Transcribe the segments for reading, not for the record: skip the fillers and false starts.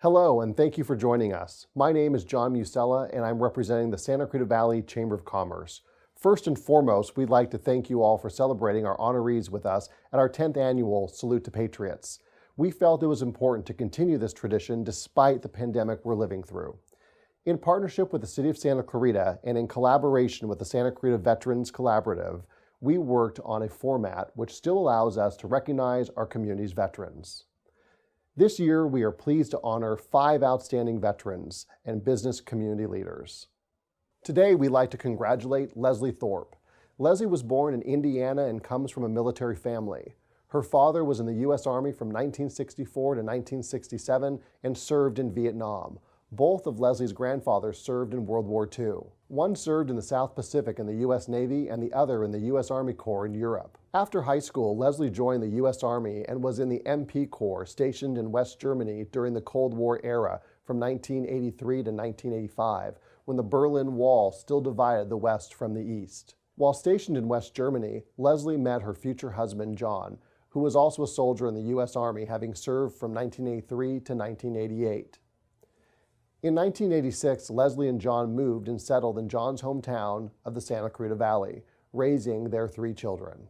Hello, and thank you for joining us. My name is John Musella, and I'm representing the Santa Clarita Valley Chamber of Commerce. First and foremost, we'd like to thank you all for celebrating our honorees with us at our 10th annual Salute to Patriots. We felt it was important to continue this tradition despite the pandemic we're living through. In partnership with the City of Santa Clarita and in collaboration with the Santa Clarita Veterans Collaborative, we worked on a format which still allows us to recognize our community's veterans. This year, we are pleased to honor 5 outstanding veterans and business community leaders. Today, we'd like to congratulate Leslie Thorpe. Leslie was born in Indiana and comes from a military family. Her father was in the U.S. Army from 1964 to 1967 and served in Vietnam. Both of Leslie's grandfathers served in World War II. One served in the South Pacific in the U.S. Navy and the other in the U.S. Army Corps in Europe. After high school, Leslie joined the U.S. Army and was in the MP Corps stationed in West Germany during the Cold War era from 1983 to 1985, when the Berlin Wall still divided the West from the East. While stationed in West Germany, Leslie met her future husband, John, who was also a soldier in the U.S. Army, having served from 1983 to 1988. In 1986, Leslie and John moved and settled in John's hometown of the Santa Clarita Valley, raising their 3 children.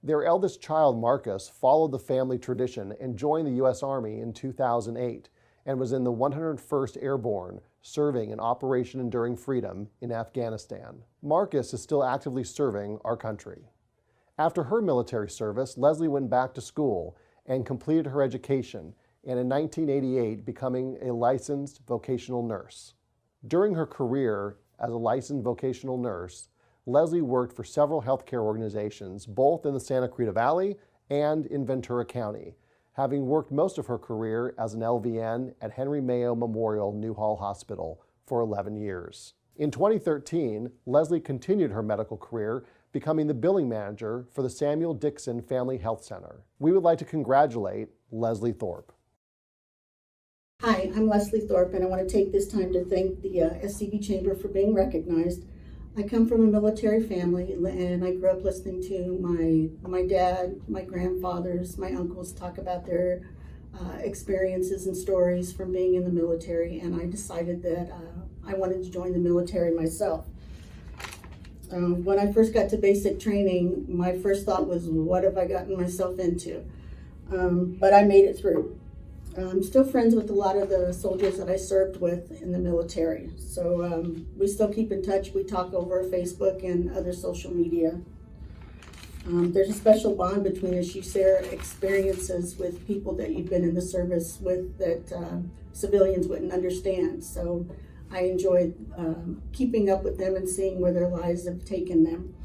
Their eldest child, Marcus, followed the family tradition and joined the U.S. Army in 2008 and was in the 101st Airborne, serving in Operation Enduring Freedom in Afghanistan. Marcus is still actively serving our country. After her military service, Leslie went back to school and completed her education, and in 1988 becoming a licensed vocational nurse. During her career as a licensed vocational nurse, Leslie worked for several healthcare organizations, both in the Santa Clarita Valley and in Ventura County, having worked most of her career as an LVN at Henry Mayo Memorial Newhall Hospital for 11 years. In 2013, Leslie continued her medical career, becoming the billing manager for the Samuel Dixon Family Health Center. We would like to congratulate Leslie Thorpe. Hi, I'm Leslie Thorpe, and I want to take this time to thank the SCV Chamber for being recognized. I come from a military family, and I grew up listening to my dad, my grandfathers, my uncles talk about their experiences and stories from being in the military, and I decided that I wanted to join the military myself. When I first got to basic training, my first thought was, what have I gotten myself into? But I made it through. I'm still friends with a lot of the soldiers that I served with in the military. So we still keep in touch. We talk over Facebook and other social media. There's a special bond between us. You share experiences with people that you've been in the service with that civilians wouldn't understand. So I enjoyed keeping up with them and seeing where their lives have taken them.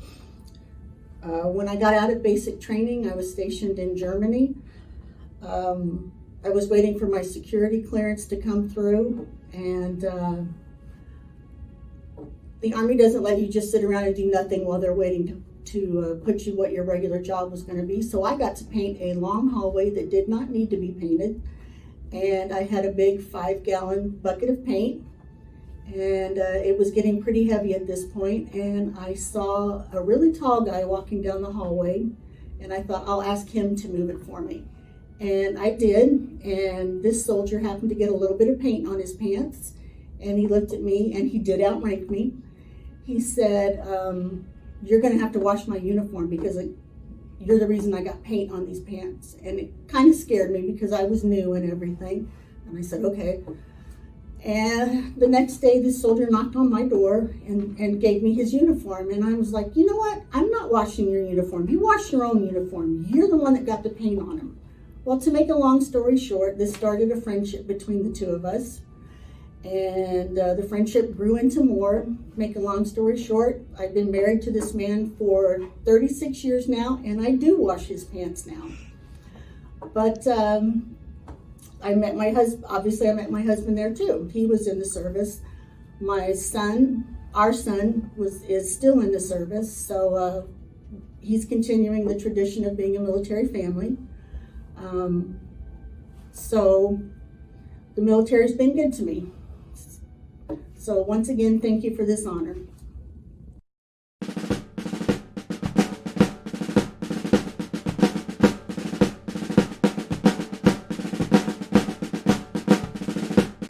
When I got out of basic training, I was stationed in Germany. I was waiting for my security clearance to come through, and the Army doesn't let you just sit around and do nothing while they're waiting to put you what your regular job was going to be. So I got to paint a long hallway that did not need to be painted, and I had a big 5-gallon bucket of paint, and it was getting pretty heavy at this point, and I saw a really tall guy walking down the hallway, and I thought, I'll ask him to move it for me. And I did, and this soldier happened to get a little bit of paint on his pants, and he looked at me, and he did outrank me. He said, you're gonna have to wash my uniform because you're the reason I got paint on these pants. And it kind of scared me because I was new and everything. And I said, okay. And the next day, this soldier knocked on my door and gave me his uniform. And I was like, you know what? I'm not washing your uniform. You wash your own uniform. You're the one that got the paint on him. Well, to make a long story short, this started a friendship between the two of us, and the friendship grew into more. Make a long story short, I've been married to this man for 36 years now, and I do wash his pants now. But I met my husband. Obviously, I met my husband there too. He was in the service. My son, our son, is still in the service, so he's continuing the tradition of being a military family. So the military's been good to me. So once again, thank you for this honor.